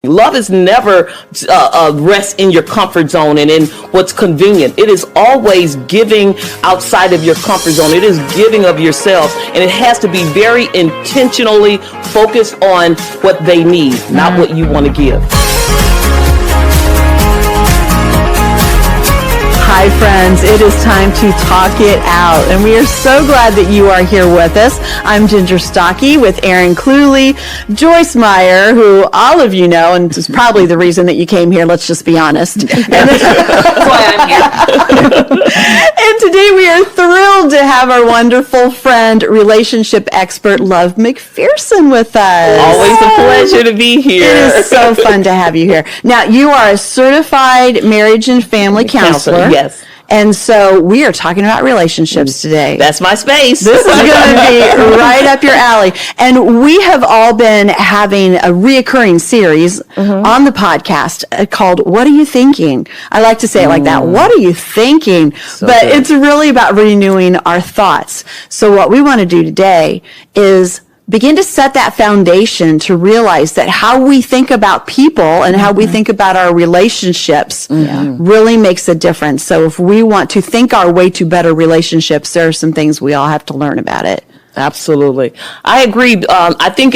Love is never rest in your comfort zone and in what's convenient. It is always giving outside of your comfort zone. It is giving of yourself, and it has to be very intentionally focused on what they need, not what you want to give. Hi friends, it is time to talk it out, and we are so glad that you are here with us. I'm Ginger Stocky with Aaron Cluley, Joyce Meyer, who all of you know, and is probably the reason that you came here, let's just be honest. That's why I'm here. And today we are thrilled to have our wonderful friend, relationship expert, Love McPherson with us. Always a pleasure to be here. It is so fun to have you here. Now, you are a certified marriage and family counselor. Yes. And so we are talking about relationships today. That's my space. This is going to be right up your alley. And we have all been having a reoccurring series on the podcast called What Are You Thinking? I like to say it like that. What are you thinking? But it's really about renewing our thoughts. So what we want to do today is begin to set that foundation to realize that how we think about people and how we think about our relationships really makes a difference. So if we want to think our way to better relationships, there are some things we all have to learn about it. Absolutely. I agree. I think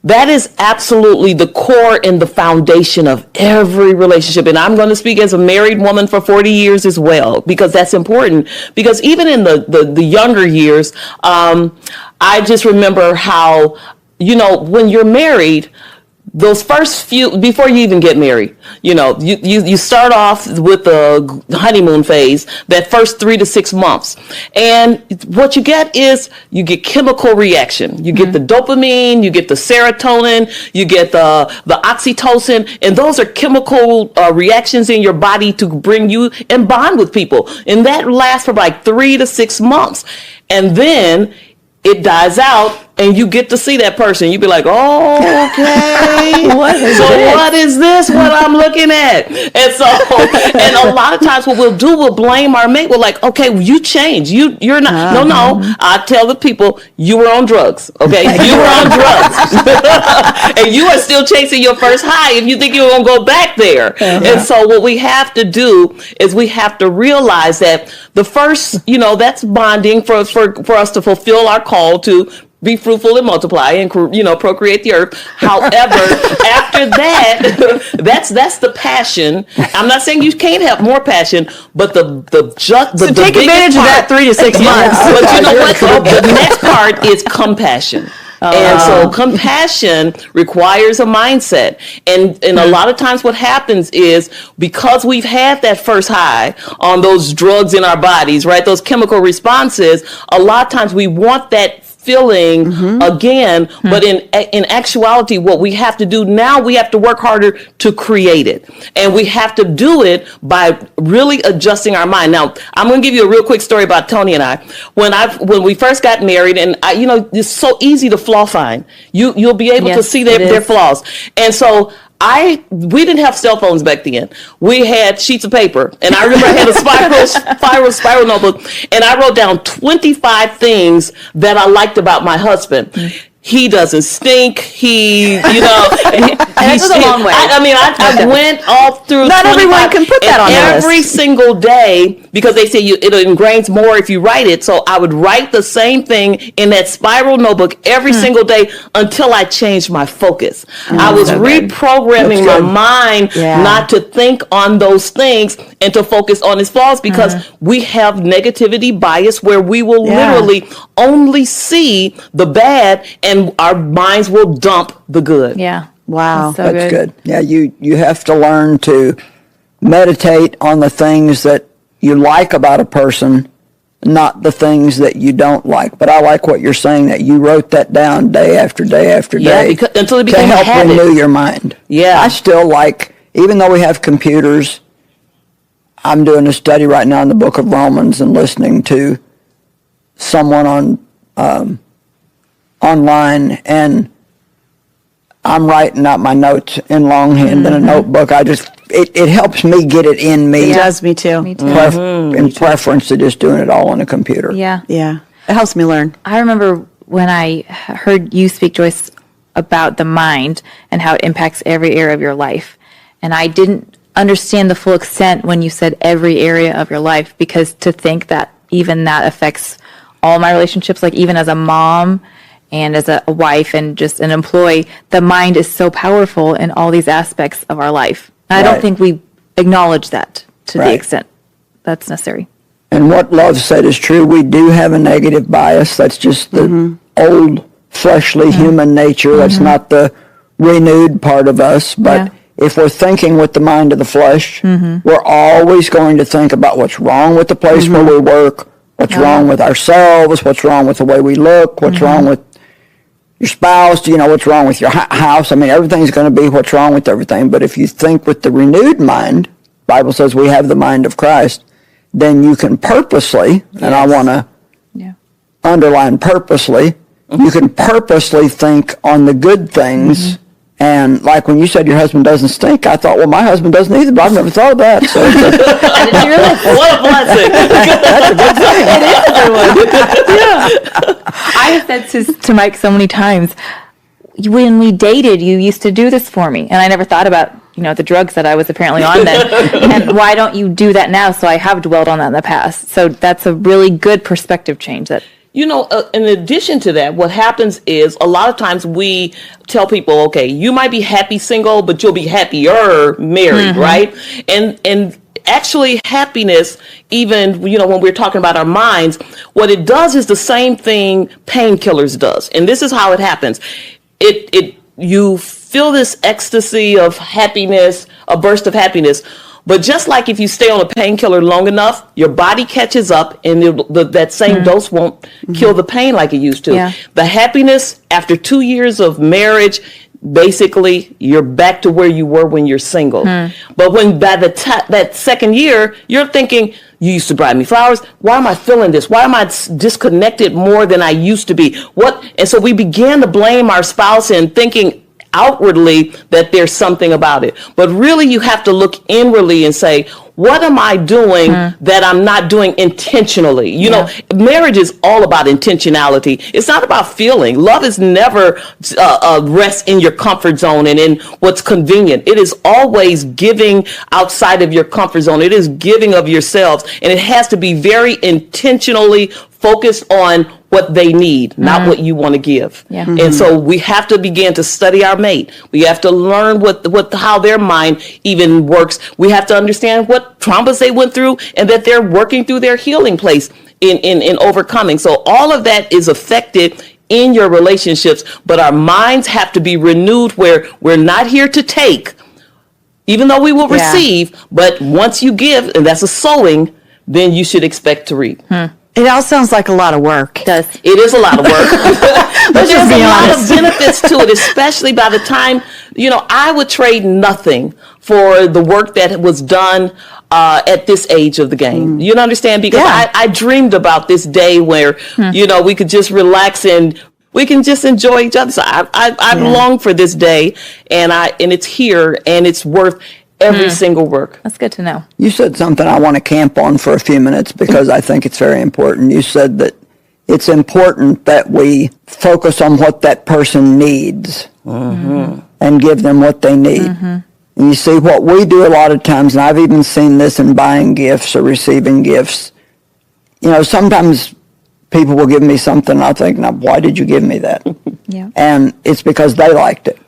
that is absolutely the core and the foundation of every relationship. And I'm going to speak as a married woman for 40 years as well, because that's important. Because even in the younger years, I just remember how, when you're married, those first few, before you even get married, you start off with the honeymoon phase, that first 3 to 6 months. And what you get is you get chemical reaction. You get the dopamine, you get the serotonin, you get the oxytocin, and those are chemical reactions in your body to bring you in bond with people. And that lasts for like 3 to 6 months. And then it dies out, and you get to see that person. You be like, oh, okay. What is this? What I'm looking at? And a lot of times what we'll do, we'll blame our mate. We're like, okay, well, you changed. You're not. No. I tell the people, you were on drugs. Okay, you were on drugs, and you are still chasing your first high. If you think you're gonna go back there, and so what we have to do is we have to realize that the first, that's bonding for us to fulfill our call to be fruitful and multiply and, procreate the earth. However, after that, that's the passion. I'm not saying you can't have more passion, but the take advantage of that 3 to 6 months. But you know what? The next part is compassion. And so compassion requires a mindset. And a lot of times what happens is because we've had that first high on those drugs in our bodies, right? Those chemical responses, a lot of times we want that feeling again, but in actuality, what we have to do now, we have to work harder to create it, and we have to do it by really adjusting our mind. Now, I'm going to give you a real quick story about Tony and I. When we first got married, and it's so easy to flaw find. You'll be able to see their flaws, and so. We didn't have cell phones back then. We had sheets of paper. And I remember I had a spiral notebook. And I wrote down 25 things that I liked about my husband. He doesn't stink. That goes a long way. I went all through. Not everyone can put that on the list. Every single day, because they say it ingrains more if you write it. So I would write the same thing in that spiral notebook every single day until I changed my focus. I was reprogramming my mind not to think on those things and to focus on his flaws, because we have negativity bias where we will literally only see the bad and our minds will dump the good. Yeah. Wow. That's good. Yeah, you have to learn to meditate on the things that you like about a person, not the things that you don't like. But I like what you're saying, that you wrote that down day after day after day until it became to help a habit. renew your mind. Yeah. I still like, even though we have computers, I'm doing a study right now in the book of Romans and listening to someone on online, and I'm writing out my notes in longhand in a notebook. It helps me get it in me. It does me too. In preference to just doing it all on a computer. Yeah. Yeah. It helps me learn. I remember when I heard you speak, Joyce, about the mind and how it impacts every area of your life. And I didn't understand the full extent when you said every area of your life, because to think that even that affects all my relationships, like even as a mom and as a wife and just an employee, the mind is so powerful in all these aspects of our life. And I don't think we acknowledge that to the extent that's necessary. And what Love said is true. We do have a negative bias. That's just the old fleshly human nature. That's not the renewed part of us. But if we're thinking with the mind of the flesh, we're always going to think about what's wrong with the place where we work, what's wrong with ourselves, what's wrong with the way we look, what's wrong with your spouse, what's wrong with your house. I mean, everything's going to be what's wrong with everything. But if you think with the renewed mind, Bible says we have the mind of Christ, then you can purposely, and I want to underline purposely, you can purposely think on the good things. And like when you said your husband doesn't stink, I thought, well, my husband doesn't either, but I've never thought of that. So I didn't hear that. What a blessing. It is a good thing. I have said to Mike so many times, when we dated, you used to do this for me. And I never thought about, the drugs that I was apparently on then. And why don't you do that now? So I have dwelled on that in the past. So that's a really good perspective change. That in addition to that, what happens is a lot of times we tell people, okay, you might be happy single, but you'll be happier married, right? And actually happiness, even, when we're talking about our minds, what it does is the same thing painkillers does. And this is how it happens. You feel this ecstasy of happiness, a burst of happiness. But just like if you stay on a painkiller long enough, your body catches up and that same dose won't kill the pain like it used to. Yeah. The happiness after 2 years of marriage, basically you're back to where you were when you're single. But when by that second year, you're thinking, you used to buy me flowers. Why am I feeling this? Why am I disconnected more than I used to be? And so we began to blame our spouse and thinking outwardly that there's something about it. But really you have to look inwardly and say, what am I doing that I'm not doing intentionally? Marriage is all about intentionality. It's not about feeling. Love is never rest in your comfort zone and in what's convenient. It is always giving outside of your comfort zone. It is giving of yourselves. And it has to be very intentionally focused on what they need, not what you want to give. Yeah. And so we have to begin to study our mate. We have to learn how their mind even works. We have to understand what traumas they went through and that they're working through their healing place in overcoming. So all of that is affected in your relationships, but our minds have to be renewed where we're not here to take, even though we will receive, but once you give, and that's a sowing, then you should expect to reap. It all sounds like a lot of work. It does. It is a lot of work. But there's a lot honest. of benefits to it, especially by the time, I would trade nothing for the work that was done at this age of the game. You understand? Because I dreamed about this day where, we could just relax and we can just enjoy each other. So I've longed for this day, and it's here, and it's worth every single work. That's good to know. You said something I want to camp on for a few minutes because I think it's very important. You said that it's important that we focus on what that person needs and give them what they need. And you see, what we do a lot of times, and I've even seen this in buying gifts or receiving gifts, sometimes people will give me something and I'll think, now, why did you give me that? And it's because they liked it.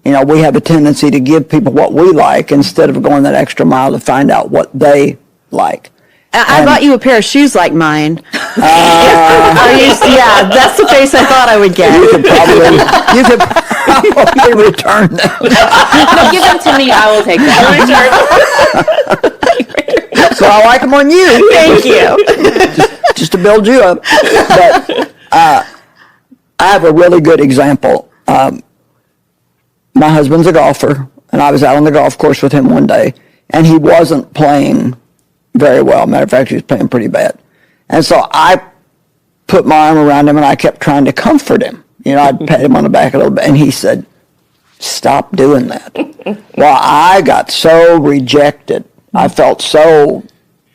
We have a tendency to give people what we like instead of going that extra mile to find out what they like. I bought you a pair of shoes like mine. That's the face I thought I would get. You could probably return them. No, give them to me. I will take them. So I like them on you. Thank you. Just to build you up. But I have a really good example. My husband's a golfer, and I was out on the golf course with him one day, and he wasn't playing very well. Matter of fact, he was playing pretty bad. And so I put my arm around him, and I kept trying to comfort him. I'd pat him on the back a little bit, and he said, stop doing that. Well, I got so rejected. I felt so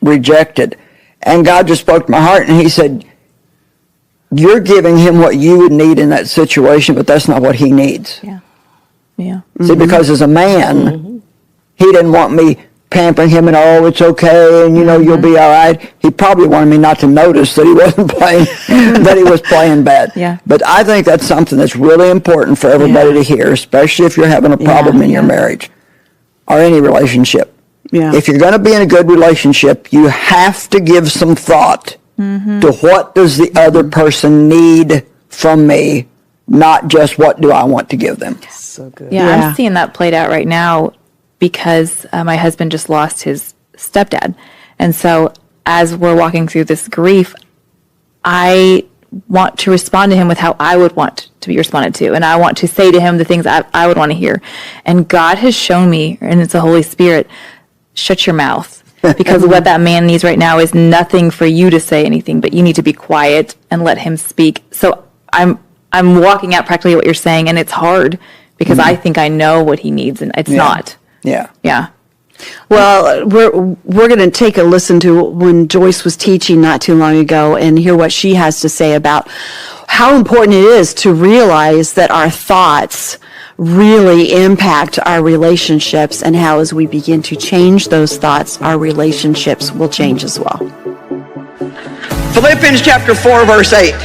rejected. And God just spoke to my heart, and he said, you're giving him what you would need in that situation, but that's not what he needs. Yeah. Yeah. See, because as a man, he didn't want me pampering him and, oh, it's okay, and, you'll be all right. He probably wanted me not to notice that he wasn't playing, that he was playing bad. Yeah. But I think that's something that's really important for everybody to hear, especially if you're having a problem in your marriage or any relationship. Yeah. If you're going to be in a good relationship, you have to give some thought to what does the other person need from me, not just what do I want to give them. So good. Yeah, Yeah. I'm seeing that played out right now because my husband just lost his stepdad. And so as we're walking through this grief, I want to respond to him with how I would want to be responded to. And I want to say to him the things I would want to hear. And God has shown me, and it's the Holy Spirit, shut your mouth. Because what that man needs right now is nothing for you to say anything, but you need to be quiet and let him speak. So I'm walking out practically what you're saying, and it's hard because I think I know what he needs, and it's not. Yeah. Yeah. Well, we're going to take a listen to when Joyce was teaching not too long ago and hear what she has to say about how important it is to realize that our thoughts really impact our relationships, and how as we begin to change those thoughts, our relationships will change as well. Philippians chapter 4, verse 8.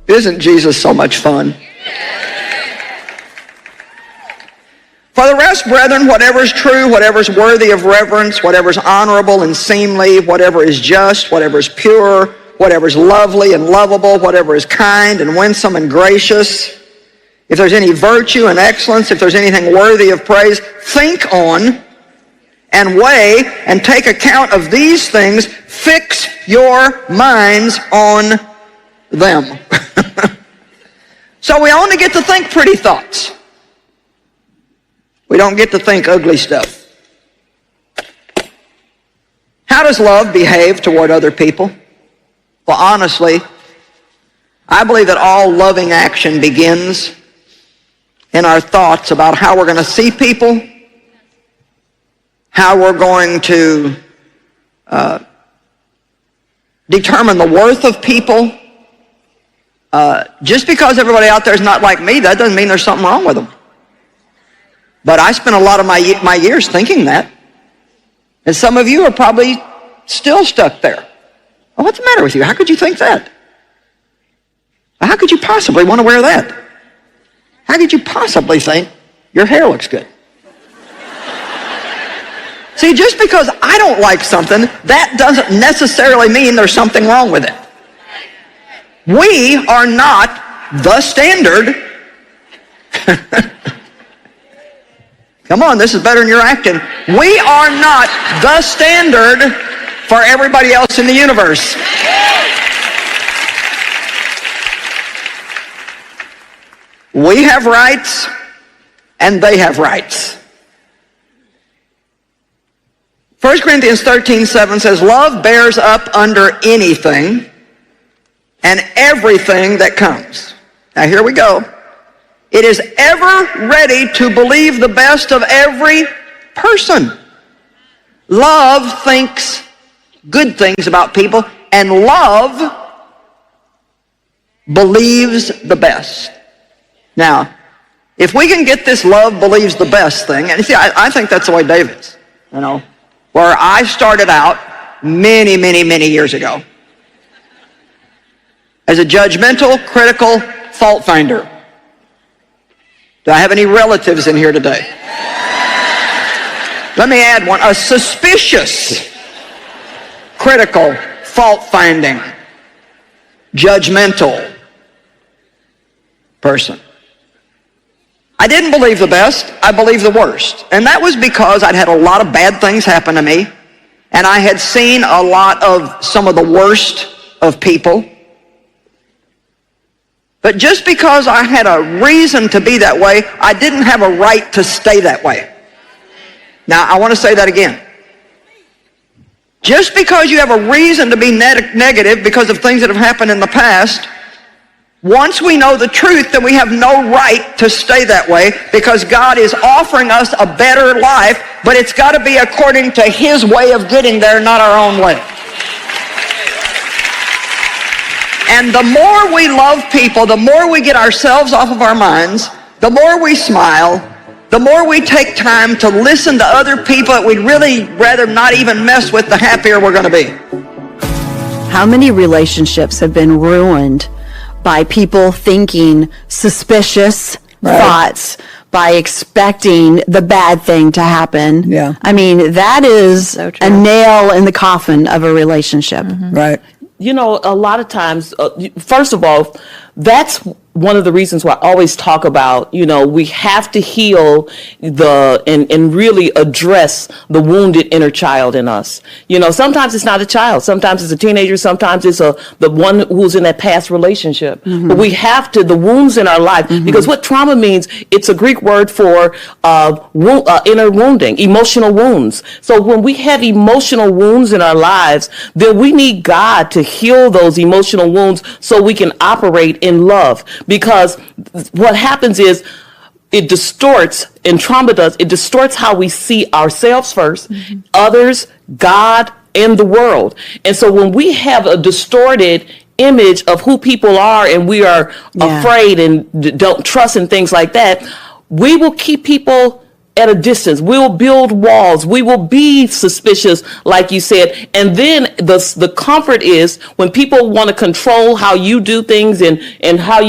Isn't Jesus so much fun? For the rest, brethren, whatever is true, whatever is worthy of reverence, whatever is honorable and seemly, whatever is just, whatever is pure, whatever is lovely and lovable, whatever is kind and winsome and gracious, if there's any virtue and excellence, if there's anything worthy of praise, think on and weigh and take account of these things. Fix your minds on them. So we only get to think pretty thoughts. We don't get to think ugly stuff. How does love behave toward other people? Well, honestly, I believe that all loving action begins in our thoughts about how we're going to see people, how we're going to determine the worth of people. Just because everybody out there is not like me, that doesn't mean there's something wrong with them. But I spent a lot of my years thinking that. And some of you are probably still stuck there. Well, what's the matter with you? How could you think that? How could you possibly want to wear that? How could you possibly think your hair looks good? See, just because I don't like something, that doesn't necessarily mean there's something wrong with it. We are not the standard. Come on, this is better than you're acting. We are not the standard for everybody else in the universe. We have rights, and they have rights. 1 Corinthians 13:7 says, love bears up under anything and everything that comes. Now here we go. It is ever ready to believe the best of every person. Love thinks good things about people, and love believes the best. Now, if we can get this love believes the best thing, and see, I think that's the way David's, where I started out many, many, many years ago as a judgmental, critical fault finder. Do I have any relatives in here today? Let me add one. A suspicious, critical, fault-finding, judgmental person. I didn't believe the best. I believed the worst. And that was because I'd had a lot of bad things happen to me, and I had seen a lot of some of the worst of people. But just because I had a reason to be that way, I didn't have a right to stay that way. Now, I want to say that again. Just because you have a reason to be negative because of things that have happened in the past, once we know the truth, then we have no right to stay that way, because God is offering us a better life, but it's got to be according to His way of getting there, not our own way. And the more we love people, the more we get ourselves off of our minds, the more we smile, the more we take time to listen to other people that we'd really rather not even mess with, the happier we're going to be. How many relationships have been ruined by people thinking suspicious thoughts, by expecting the bad thing to happen? Yeah. I mean, that is So true. a nail in the coffin of a relationship. Right. You know, a lot of times, first of all, that's one of the reasons why I always talk about, you know, we have to heal and really address the wounded inner child in us. You know, sometimes it's not a child, sometimes it's a teenager, sometimes it's the one who's in that past relationship. But we have to, the wounds in our life, because what trauma means, it's a Greek word for inner wounding, emotional wounds. So when we have emotional wounds in our lives, then we need God to heal those emotional wounds so we can operate in love. Because what happens is it distorts, and trauma does, it distorts how we see ourselves first, others, God, and the world. And so when we have a distorted image of who people are and we are afraid and don't trust and things like that, we will keep people at a distance. We'll build walls. We will be suspicious, like you said. And then the comfort is when people want to control how you do things and how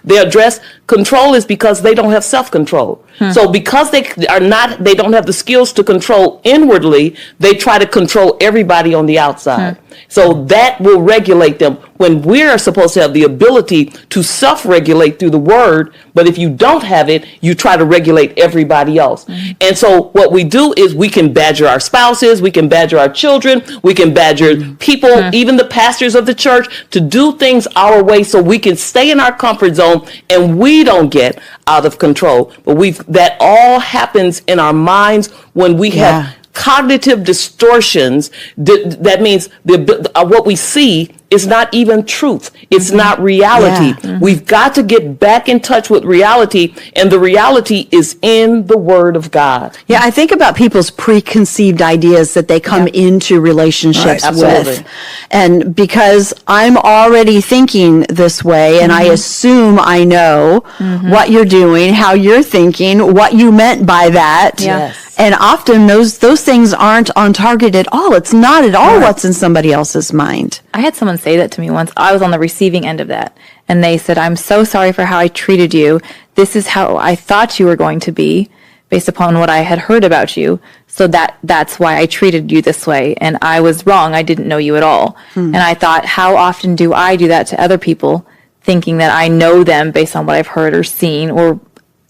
they address, control is because they don't have self-control. So because they don't have the skills to control inwardly, they try to control everybody on the outside. So that will regulate them when we're supposed to have the ability to self-regulate through the word. But if you don't have it, you try to regulate everybody else. And so what we do is we can badger our spouses, we can badger our children, we can badger people, even the pastors of the church, to do things our way so we can stay in our comfort zone and we don't get out of control. But that all happens in our minds when we have cognitive distortions. That means what we see is not even truth. It's not reality. We've got to get back in touch with reality, and the reality is in the Word of God. Yeah, I think about people's preconceived ideas that they come into relationships with. And because I'm already thinking this way, and I assume I know what you're doing, how you're thinking, what you meant by that. Yes. And often those things aren't on target at all. It's not at all what's in somebody else's mind. I had someone say that to me once. I was on the receiving end of that. And they said, I'm so sorry for how I treated you. This is how I thought you were going to be based upon what I had heard about you. So that's why I treated you this way. And I was wrong. I didn't know you at all. And I thought, how often do I do that to other people, thinking that I know them based on what I've heard or seen or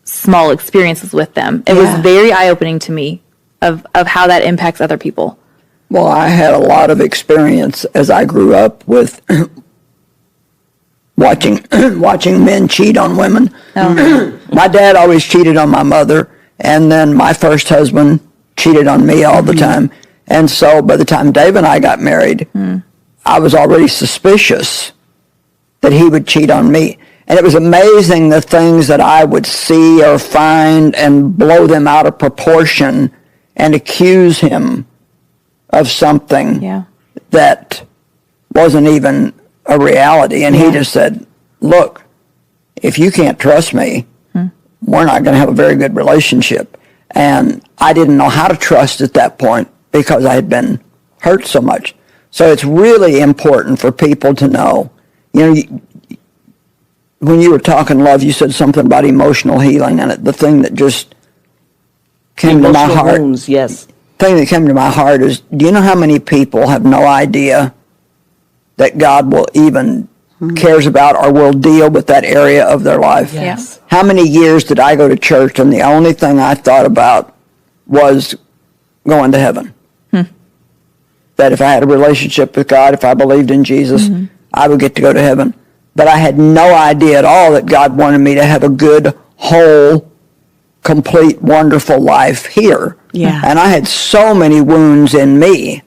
small experiences with them? It was very eye-opening to me of how that impacts other people. Well, I had a lot of experience as I grew up with watching men cheat on women. My dad always cheated on my mother, and then my first husband cheated on me all the time. And so by the time Dave and I got married, I was already suspicious that he would cheat on me. And it was amazing the things that I would see or find and blow them out of proportion and accuse him of something that wasn't even a reality. And he just said, look, if you can't trust me, we're not going to have a very good relationship. And I didn't know how to trust at that point because I had been hurt so much. So it's really important for people to know, you know, when you were talking love, you said something about emotional healing, and the thing that just came to my heart, wounds, yes. thing that came to my heart is, do you know how many people have no idea that God will even cares about or will deal with that area of their life? Yes. How many years did I go to church and the only thing I thought about was going to heaven? That if I had a relationship with God, if I believed in Jesus, I would get to go to heaven. But I had no idea at all that God wanted me to have a good, whole, complete, wonderful life here. Yeah. And I had so many wounds in me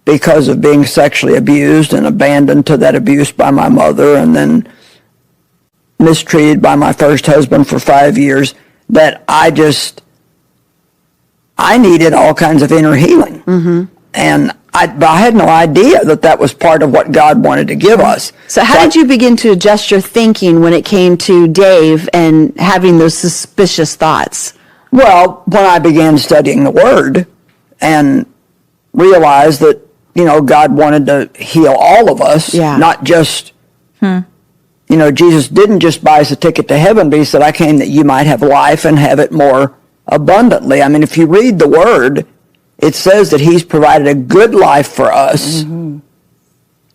because of being sexually abused and abandoned to that abuse by my mother and then mistreated by my first husband for 5 years that I needed all kinds of inner healing. And but I had no idea that was part of what God wanted to give us. So how did you begin to adjust your thinking when it came to Dave and having those suspicious thoughts? Well, when I began studying the Word and realized that, God wanted to heal all of us, not just, Jesus didn't just buy us a ticket to heaven, but he said, I came that you might have life and have it more abundantly. I mean, if you read the Word, it says that he's provided a good life for us,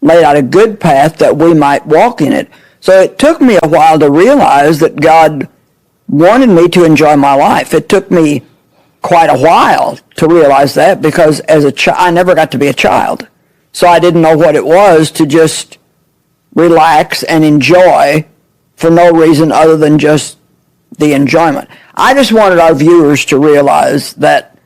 laid out a good path that we might walk in it. So it took me a while to realize that God wanted me to enjoy my life. It took me quite a while to realize that, because as a child, I never got to be a child. So I didn't know what it was to just relax and enjoy for no reason other than just the enjoyment. I just wanted our viewers to realize that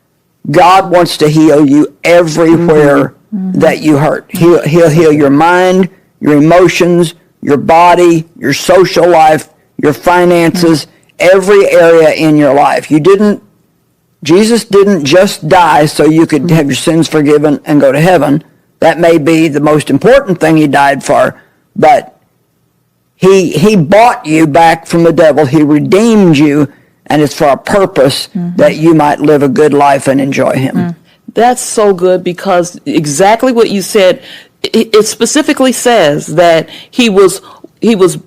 God wants to heal you everywhere that you hurt. He'll heal your mind, your emotions, your body, your social life, your finances, every area in your life. Jesus didn't just die so you could have your sins forgiven and go to heaven. That may be the most important thing he died for, but he bought you back from the devil. He redeemed you, and it's for a purpose that you might live a good life and enjoy him. That's so good, because exactly what you said, it specifically says that he was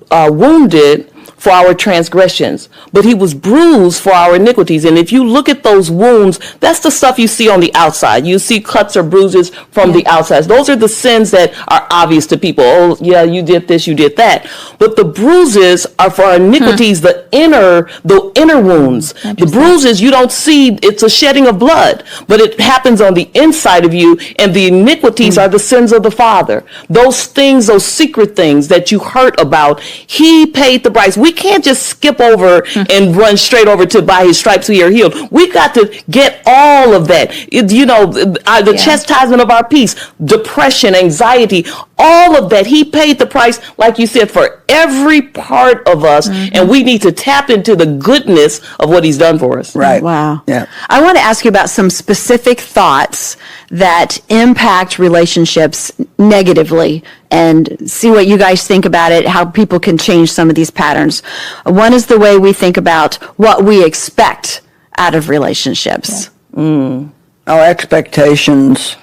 wounded for our transgressions, but he was bruised for our iniquities. And if you look at those wounds, that's the stuff you see on the outside. You see cuts or bruises from the outside. Those are the sins that are obvious to people. Oh, yeah, you did this, you did that. But the bruises are for our iniquities, the inner wounds. The bruises you don't see, it's a shedding of blood, but it happens on the inside of you, and the iniquities are the sins of the Father. Those things, those secret things that you hurt about, he paid the price. We can't just skip over and run straight over to by his stripes we are healed. We got to get all of that. The chastisement of our peace, depression, anxiety, all of that. He paid the price, like you said, for every part of us, and we need to tap into the goodness of what he's done for us. Right. Wow. Yeah. I want to ask you about some specific thoughts that impact relationships negatively, and see what you guys think about it, how people can change some of these patterns. One is the way we think about what we expect out of relationships. Our expectations,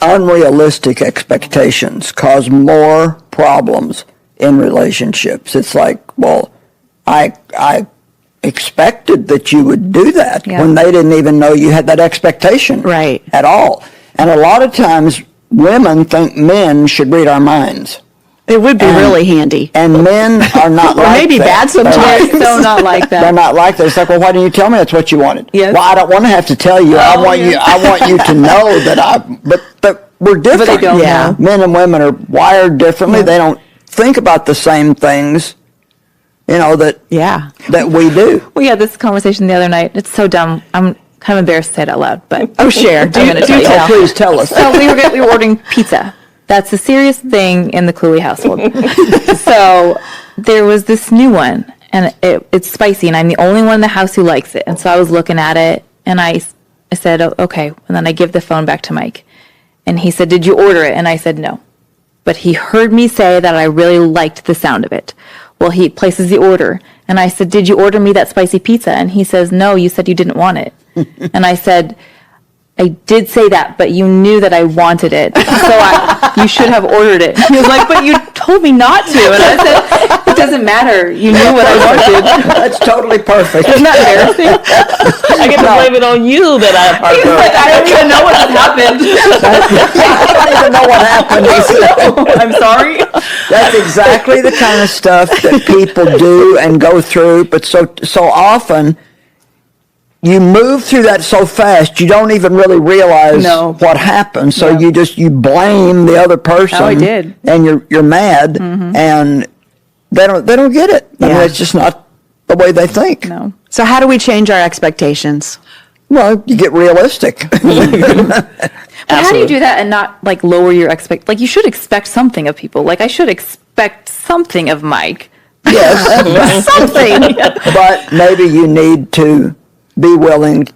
unrealistic expectations, cause more problems in relationships. It's like, well, I expected that you would do that when they didn't even know you had that expectation at all. And a lot of times women think men should read our minds. It would be really handy. And men are not like that. Or maybe bad sometimes. So not like that. They're not like that. It's like, well, why didn't you tell me that's what you wanted? Yes. Well, I don't want to have to tell you. I want you to know that but we're different. But they don't know. Men and women are wired differently. They don't think about the same things, that we do. We had this conversation the other night. It's so dumb. I'm kind of embarrassed to say it out loud, but Share. I'm going to tell you. Oh, please tell us. So we were ordering pizza. That's a serious thing in the Cooley household. So there was this new one, and it's spicy, and I'm the only one in the house who likes it. And so I was looking at it, and I said, oh, okay. And then I give the phone back to Mike. And he said, did you order it? And I said, no. But he heard me say that I really liked the sound of it. Well, he places the order. And I said, did you order me that spicy pizza? And he says, no, you said you didn't want it. And I said, I did say that, but you knew that I wanted it. So you should have ordered it. He was like, but you told me not to. And I said, it doesn't matter. You knew what I wanted. That's totally perfect. Isn't that embarrassing? I get to blame it on you that I He was like, I don't even know what has happened. I don't even know what happened. I'm sorry. That's exactly the kind of stuff that people do and go through, but so often you move through that so fast you don't even really realize what happened. So you blame the other person. Oh, I did. And you're mad, and they don't get it. I mean, it's just not the way they think. No. So how do we change our expectations? Well, you get realistic. But how do you do that and not lower your you should expect something of people. I should expect something of Mike. Yes, Something. but maybe you need to be willing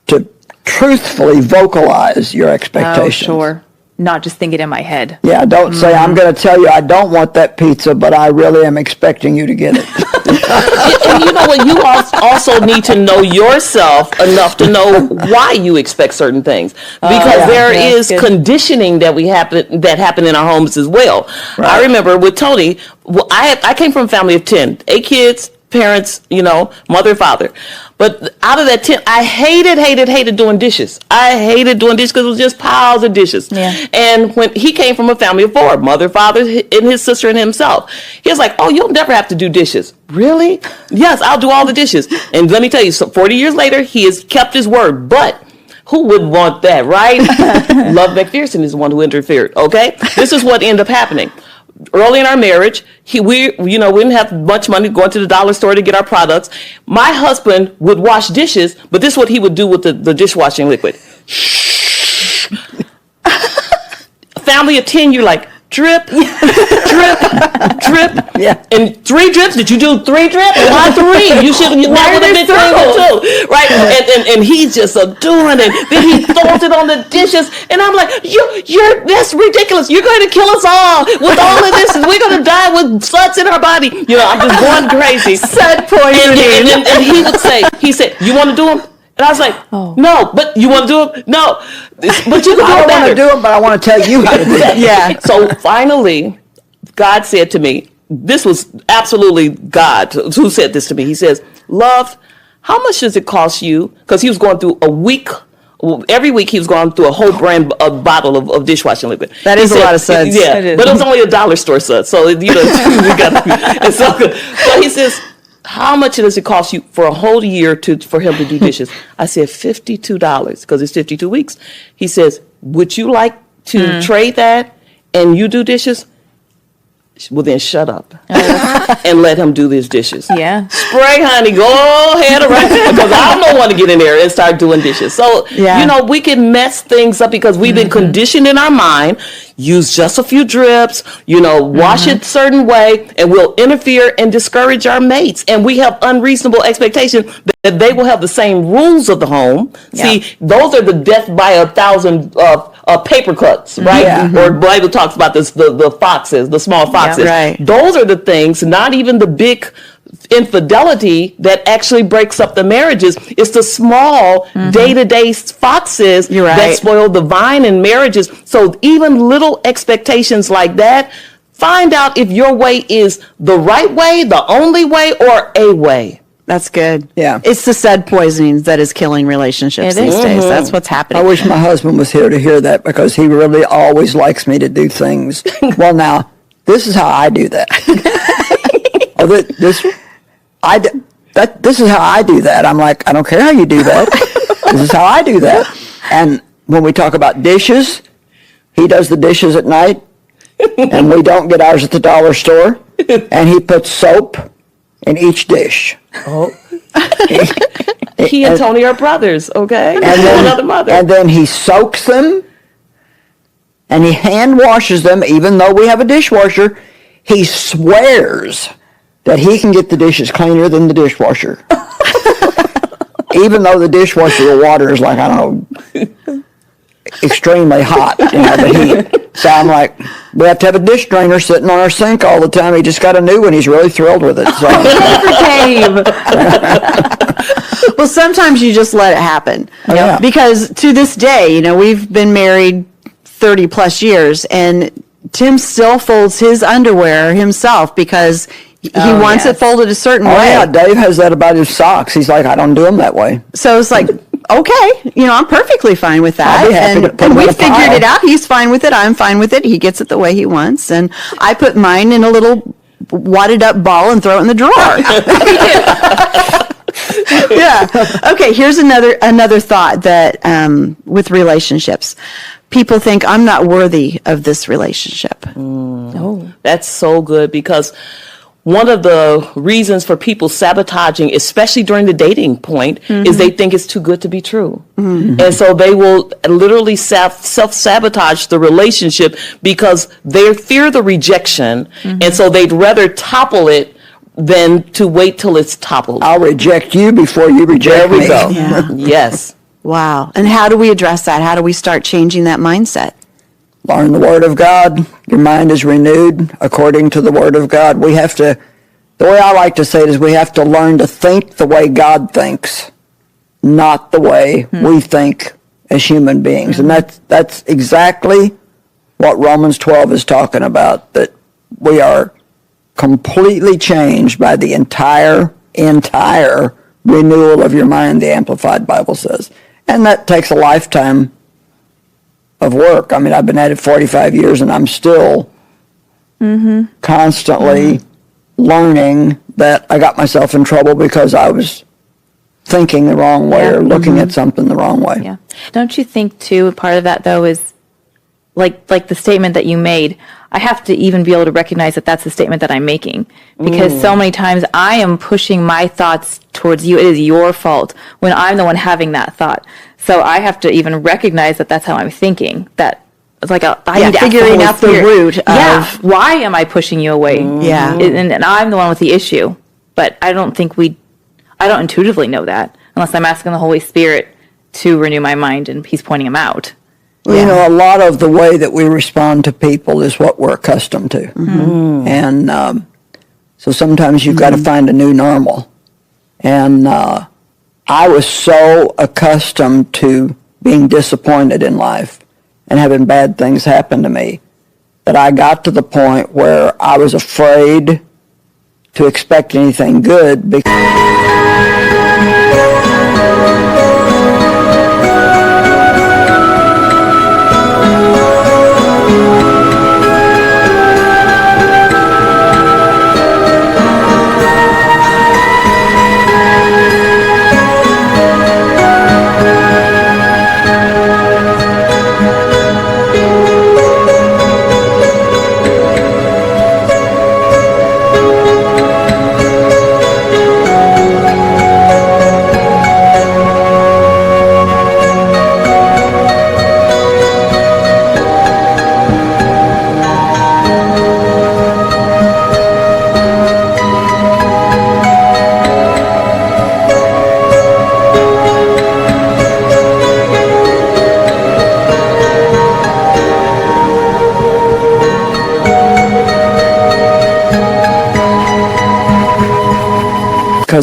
to truthfully vocalize your Oh, expectations. sure. Not just think it in my head. Yeah, don't say, I'm going to tell you I don't want that pizza, but I really am expecting you to get it. And you know what? You also need to know yourself enough to know why you expect certain things, because there is conditioning that happen in our homes as well. Right. I remember with Tony, I came from a family of 10, 8 kids, parents, mother and father. But out of that 10, I hated doing dishes. I hated doing dishes because it was just piles of dishes. Yeah. And when he came from a family of 4, mother, father, and his sister and himself, he was like, oh, you'll never have to do dishes. Really? Yes, I'll do all the dishes. And let me tell you, so 40 years later, he has kept his word. But who would want that, right? Love McPherson is the one who interfered, okay? This is what ended up happening. Early in our marriage, we didn't have much money going to the dollar store to get our products. My husband would wash dishes, but this is what he would do with the dishwashing liquid. Family of 10, you're like, drip, drip, drip. Yeah. And 3 drips? Did you do 3 drips? Why 3? You should have been doing 2, right? And he's just doing it. Then he throws it on the dishes, and I'm like, that's ridiculous. You're going to kill us all with all of this, and we're going to die with suds in our body. I'm just going crazy. Sud poisoning. And he said, you want to do them? And I was like, no, but you want to do it? No, but you can do it I don't better. want to do it, but I want to tell you how to do it. Yeah. So finally, God said to me, this was absolutely God who said this to me. He says, love, how much does it cost you? Because he was going through every week he was going through a whole brand bottle of dishwashing liquid. That is a lot of suds. Yeah, It is. but it was only a dollar store suds. So, we got, and so he says, how much does it cost you for a whole year for him to do dishes? I said $52 because it's 52 weeks. He says, would you like to trade that and you do dishes? Well, then shut up and let him do his dishes. Yeah. Spray, honey, go ahead, because I don't want to get in there and start doing dishes. So, we can mess things up because we've been conditioned in our mind. Use just a few drips, wash it a certain way, and we'll interfere and discourage our mates. And we have unreasonable expectations that they will have the same rules of the home. Yeah. See, those are the death by 1,000 paper cuts, right? Yeah. Or the Bible talks about this, the foxes, the small foxes. Yeah, right. Those are the things, not even the big infidelity that actually breaks up the marriages. It's the small day-to-day foxes that spoil the vine in marriages. So even little expectations like that, find out if your way is the right way, the only way, or a way. That's good. Yeah. It's the said poisoning that is killing relationships these days. That's what's happening. I wish my husband was here to hear that because he really always likes me to do things. Well, now, this is how I do that. This is how I do that. I'm like, I don't care how you do that. This is how I do that. And when we talk about dishes, he does the dishes at night, and we don't get ours at the dollar store. And he puts soap in each dish. Oh. He and Tony are brothers, okay? And then, another mother. And then he soaks them, and he hand washes them, even though we have a dishwasher. He swears that he can get the dishes cleaner than the dishwasher. Even though the dishwasher water is like, I don't know, extremely hot, the heat. So I'm like, we have to have a dish drainer sitting on our sink all the time. He just got a new one. He's really thrilled with it. So. Well, sometimes you just let it happen. Yeah. Because to this day, we've been married 30 plus years, and Tim still folds his underwear himself because he wants it folded a certain way. Yeah, Dave has that about his socks. He's like, I don't do them that way. So it's like, okay, I'm perfectly fine with that. I'll be happy to put and them we in a figured pile. it out. He's fine with it. I'm fine with it. He gets it the way he wants. And I put mine in a little wadded up ball and throw it in the drawer. Yeah. Okay, here's another thought that with relationships. People think I'm not worthy of this relationship. Oh, that's so good, because one of the reasons for people sabotaging, especially during the dating point, is they think it's too good to be true. And so they will literally self-sabotage the relationship because they fear the rejection. And so they'd rather topple it than to wait till it's toppled. I'll reject you before you reject me. There we go. Yes. Wow. And how do we address that? How do we start changing that mindset? Learn the Word of God. Your mind is renewed according to the Word of God. We have to, the way I like to say it is we have to learn to think the way God thinks, not the way we think as human beings. And that's exactly what Romans 12 is talking about, that we are completely changed by the entire renewal of your mind, the Amplified Bible says. And that takes a lifetime of work. I mean, I've been at it 45 years and I'm still constantly learning that I got myself in trouble because I was thinking the wrong way or looking at something the wrong way. Yeah. Don't you think too, part of that though is like the statement that you made, I have to even be able to recognize that that's the statement that I'm making, because so many times I am pushing my thoughts towards you. It is your fault when I'm the one having that thought. So I have to even recognize that that's how I'm thinking. That it's like I need to figuring out the root of why am I pushing you away? Yeah. And I'm the one with the issue, but I don't intuitively know that unless I'm asking the Holy Spirit to renew my mind and He's pointing them out. Well, you know, a lot of the way that we respond to people is what we're accustomed to. And so sometimes you've got to find a new normal. And I was so accustomed to being disappointed in life and having bad things happen to me that I got to the point where I was afraid to expect anything good because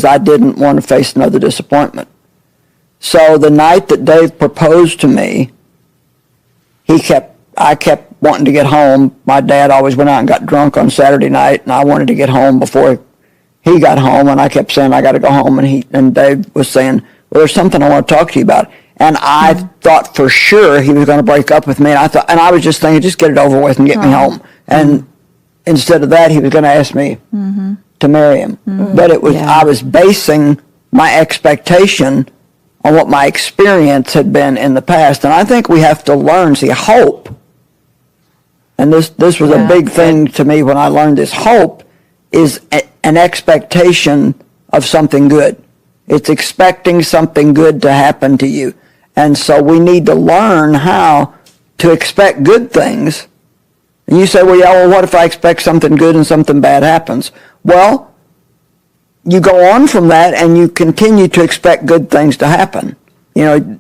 I didn't want to face another disappointment. So the night that Dave proposed to me, I kept wanting to get home. My dad always went out and got drunk on Saturday night, and I wanted to get home before he got home, and I kept saying, I got to go home, and Dave was saying, well, there's something I want to talk to you about. And I thought for sure he was going to break up with me, and I was just thinking, just get it over with and get me home. And instead of that, he was going to ask me to marry him. But it was I was basing my expectation on what my experience had been in the past. And I think we have to learn, hope. And this was a big thing to me when I learned this. Hope is an expectation of something good. It's expecting something good to happen to you. And so we need to learn how to expect good things. And you say, well, what if I expect something good and something bad happens? Well, you go on from that and you continue to expect good things to happen. You know,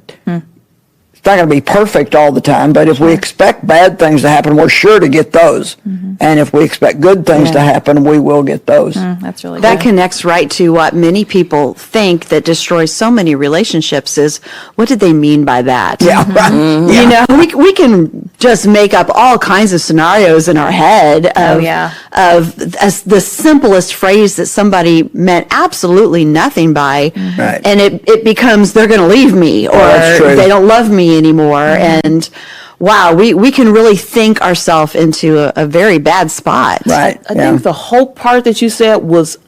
it's not going to be perfect all the time, but if we expect bad things to happen, we're sure to get those. And if we expect good things to happen, we will get those. That's really That good. connects right to what many people think that destroys so many relationships is, what did they mean by that? Yeah, right. You know, we can just make up all kinds of scenarios in our head of the simplest phrase that somebody meant absolutely nothing by. Right. And it becomes, they're going to leave me, or that's true. they don't love me anymore. And wow, we can really think ourselves into a very bad spot. Right. I think the hope part that you said was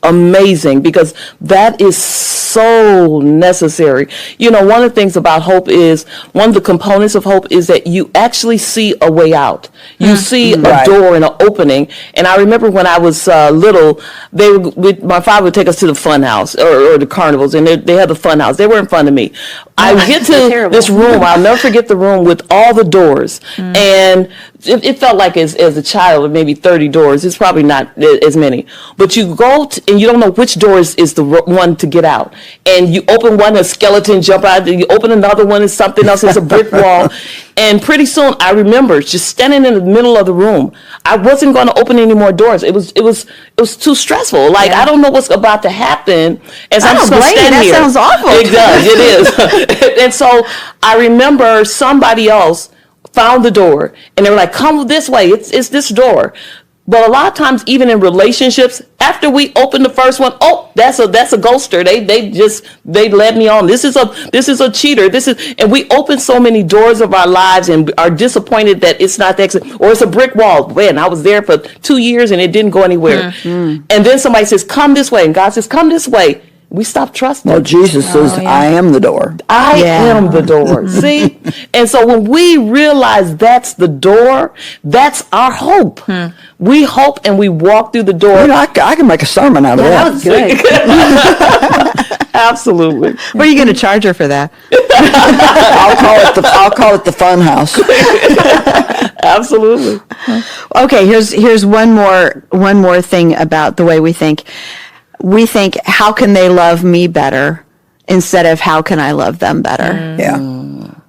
amazing, because that is so necessary. You know, one of the things about hope is, one of the components of hope is that you actually see a way out. You see a door and an opening. And I remember when I was little, my father would take us to the fun house or the carnivals, and they had the fun house. They were in front of me. I get to this room. I'll never forget the room with all the doors. And it felt like as a child, maybe 30 doors. It's probably not as many. But you go and you don't know which door is the one to get out. And you open one, a skeleton jump out, and you open another one, and something else, it's a brick wall. And pretty soon, I remember just standing in the middle of the room. I wasn't going to open any more doors. It was too stressful. Like, I don't know what's about to happen. As I'm just going to stand here. That sounds awful. It does. It is. And so I remember somebody else found the door, and they were like, "Come this way. It's this door." But a lot of times, even in relationships, after we open the first one, oh, that's a ghoster. They led me on. This is a cheater. And we open so many doors of our lives and are disappointed that it's not the exit, or it's a brick wall. Man, I was there for 2 years and it didn't go anywhere. And then somebody says, "Come this way," and God says, "Come this way." We stop trusting. Well, Jesus says, "I am the door." I am the door. See? And so when we realize that's the door, that's our hope. We hope and we walk through the door. You know, I can make a sermon out of that. Good. Absolutely. What are you going to charge her for that? I'll call it the fun house. Absolutely. Okay, here's one more thing about the way we think. We think, how can they love me better instead of how can I love them better? Yeah.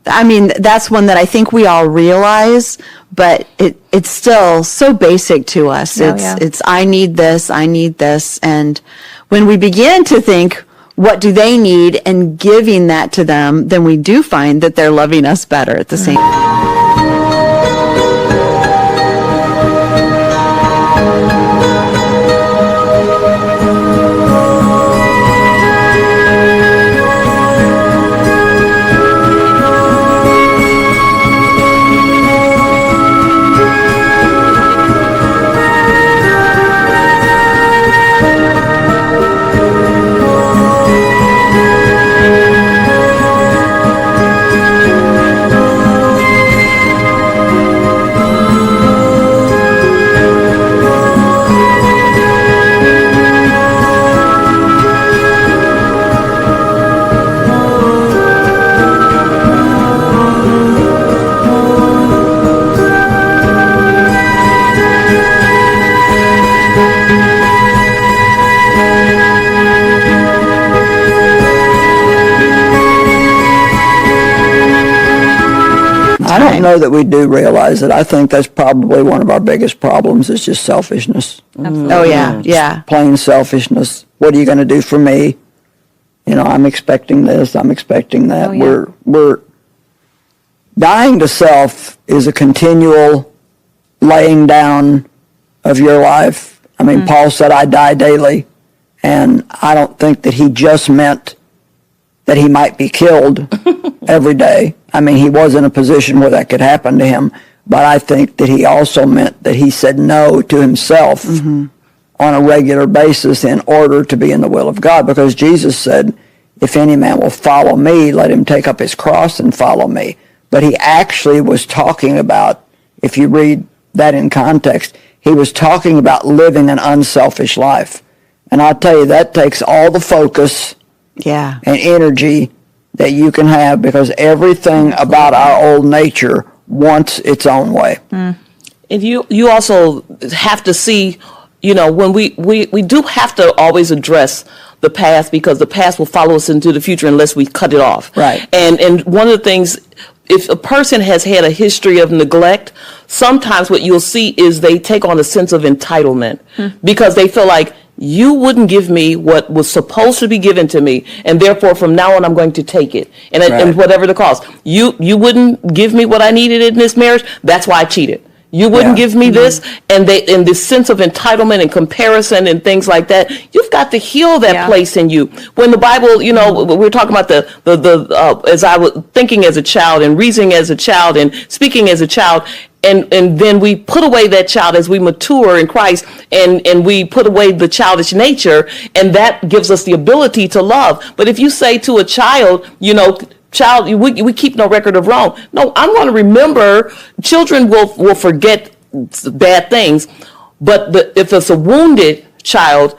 I mean, that's one that I think we all realize, but it's still so basic to us. It's I need this. And when we begin to think, what do they need, and giving that to them, then we do find that they're loving us better at the same time. I don't know that we do realize it. I think that's probably one of our biggest problems is just selfishness. Absolutely. Oh, yeah. Plain selfishness. What are you going to do for me? You know, I'm expecting this, I'm expecting that. Oh, yeah. We're dying to self is a continual laying down of your life. I mean, Paul said, "I die daily." And I don't think that he just meant that he might be killed every day. I mean, he was in a position where that could happen to him. But I think that he also meant that he said no to himself on a regular basis in order to be in the will of God. Because Jesus said, "If any man will follow me, let him take up his cross and follow me." But he actually was talking about, if you read that in context, he was talking about living an unselfish life. And I'll tell you, that takes all the focus and energy that you can have, because everything about our old nature wants its own way. And you also have to see, you know, when we do have to always address the past, because the past will follow us into the future unless we cut it off. Right. And one of the things, if a person has had a history of neglect, sometimes what you'll see is they take on a sense of entitlement because they feel like, you wouldn't give me what was supposed to be given to me, and therefore from now on I'm going to take it, and whatever the cost. You wouldn't give me what I needed in this marriage, that's why I cheated. You wouldn't give me this, and this sense of entitlement and comparison and things like that. You've got to heal that place in you. When the Bible, you know, we're talking about the as I was thinking as a child and reasoning as a child and speaking as a child. And then we put away that child as we mature in Christ, and we put away the childish nature, and that gives us the ability to love. But if you say to a child, you know, child, we keep no record of wrong. No, I'm going to remember. Children will forget bad things, but if it's a wounded child,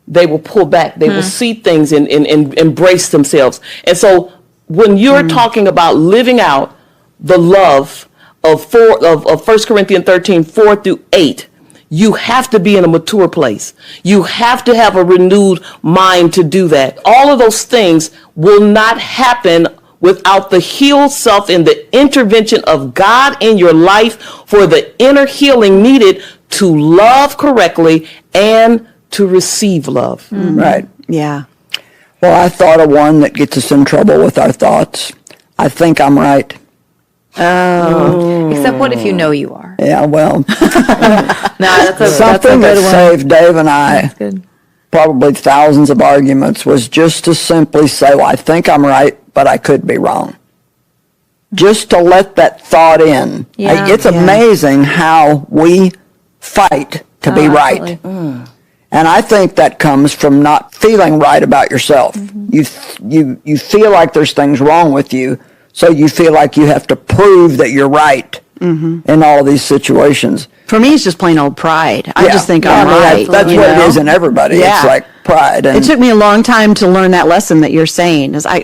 they will pull back. They will see things and embrace themselves. And so when you're talking about living out the love of 1 Corinthians 13, 4 through 8, you have to be in a mature place. You have to have a renewed mind to do that. All of those things will not happen without the healed self and the intervention of God in your life for the inner healing needed to love correctly and to receive love. Right. Yeah. Well, I thought of one that gets us in trouble with our thoughts. I think I'm right. Except what if you know you are? Yeah, well, No, that's a something that good one. saved Dave and I Good. probably thousands of arguments was just to simply say, well, I think I'm right, but I could be wrong. Just to let that thought in. Yeah. It's amazing how we fight to be right. Absolutely. And I think that comes from not feeling right about yourself. You feel like there's things wrong with you, so you feel like you have to prove that you're right in all these situations. For me, it's just plain old pride. I just think I'm I mean, right. That's you what know? it is in everybody. Yeah. It's like pride. And It took me a long time to learn that lesson that you're saying. Is I'm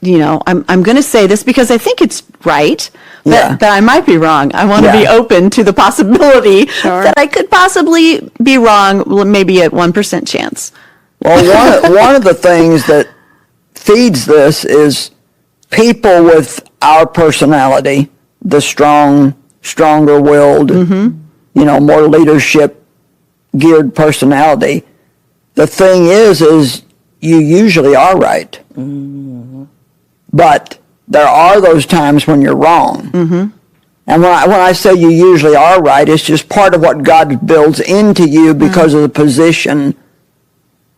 going to say this because I think it's right, but I might be wrong. I want to be open to the possibility that I could possibly be wrong, maybe at 1% chance. Well, one of the things that feeds this is people with our personality, the stronger-willed, more leadership-geared personality. The thing is you usually are right. But there are those times when you're wrong. And when I say you usually are right, it's just part of what God builds into you because of the position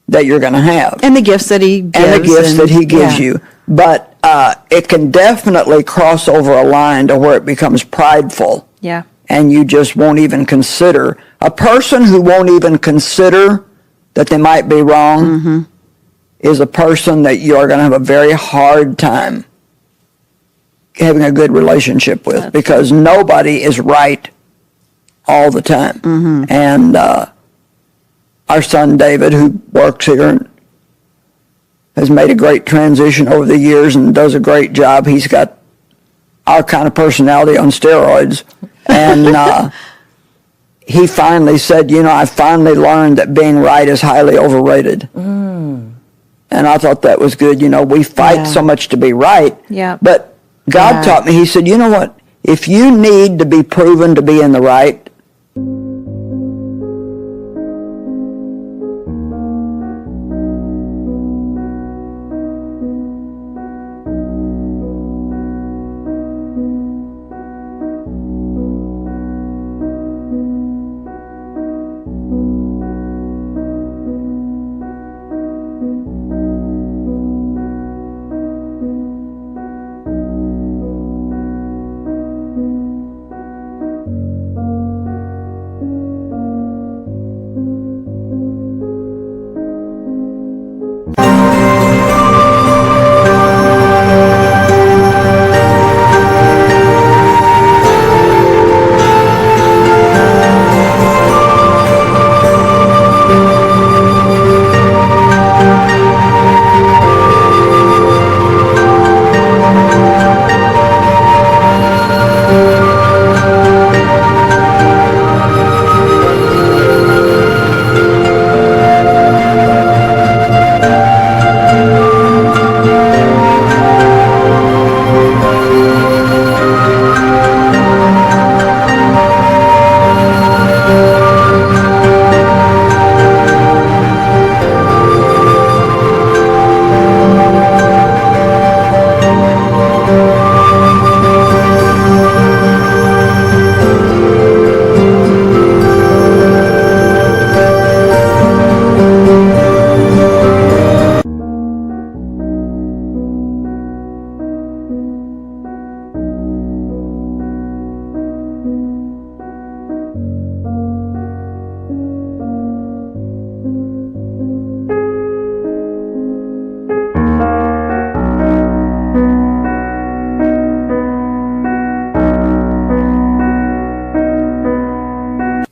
that you're going to have. And the gifts that he gives. And the gifts that he gives you. But it can definitely cross over a line to where it becomes prideful. Yeah. And you just won't even consider. A person who won't even consider that they might be wrong is a person that you are going to have a very hard time having a good relationship with, because nobody is right all the time. And our son David, who works here, has made a great transition over the years and does a great job. He's got our kind of personality on steroids. And he finally said, I finally learned that being right is highly overrated. And I thought that was good. We fight so much to be right. Yeah. But God taught me, he said, you know what? If you need to be proven to be in the right,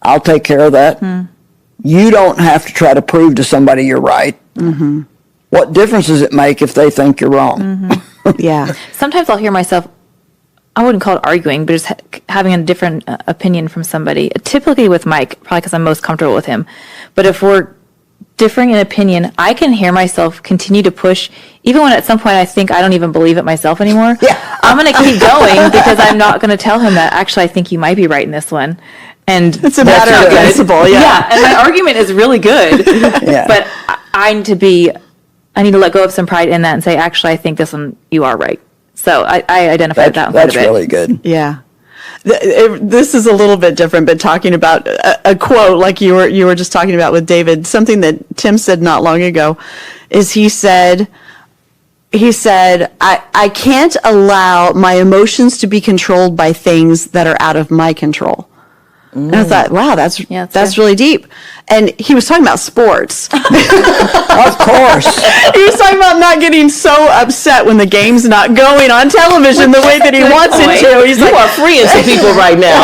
I'll take care of that. You don't have to try to prove to somebody you're right. What difference does it make if they think you're wrong? Yeah. Sometimes I'll hear myself, I wouldn't call it arguing, but just having a different opinion from somebody. Typically with Mike, probably because I'm most comfortable with him. But if we're differing in opinion, I can hear myself continue to push, even when at some point I think I don't even believe it myself anymore. Yeah. I'm going to keep going because I'm not going to tell him that actually I think you might be right in this one. And It's a matter of principle, yeah, and my argument is really good, Yeah. but I need to let go of some pride in that and say, actually, I think this one, you are right. So I identified that one quite a That's bit. really good. Yeah. This is a little bit different, but talking about a quote like you were just talking about with David, something that Tim said not long ago is he said, I can't allow my emotions to be controlled by things that are out of my control. And I thought, wow, that's really deep. And he was talking about sports. Of course. He was talking about not getting so upset when the game's not going on television the way that he wants it to. He's You like, are freeing some people right now.